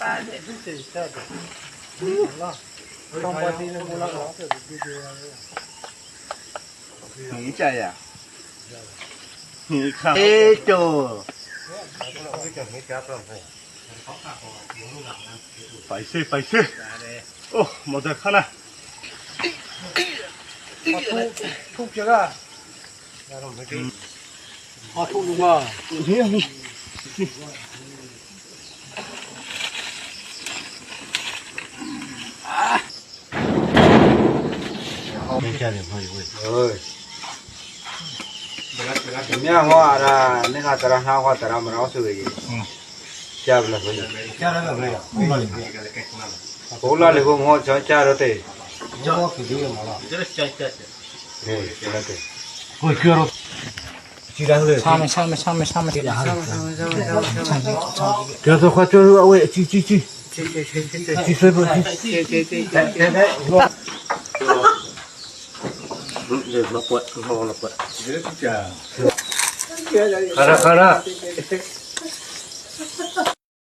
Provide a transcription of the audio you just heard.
ပါတယ်ဒီစိတ်ဆက်တယ်လားတော့ပါသေးတယ်ဘုလားတော့ဒီ你家呀？你看，哎，都白色，哦，没得看了。ထုတ်ကြလားထုတ်လို့ပါ没家里朋友喂。မြတ်ဟောaraနင်ကတရဟာဟောတရမနောဆိုရေကြားဘလားဆိုကြားရမယ်ဘုရားလေကိုငေါချောကြားရတဲ့ကျော်ပြည်ရမလားကျရချက်ချက်ဟေးကျရတဲ့ကိုကျော်ကြည်ရလေဆာမကြည်ရဟာကျော်တော့ခေါ်ကျော်အဝေးကြည်ဆွေးဖို့ကြည်这老怪，老怪，这个家。ခါရ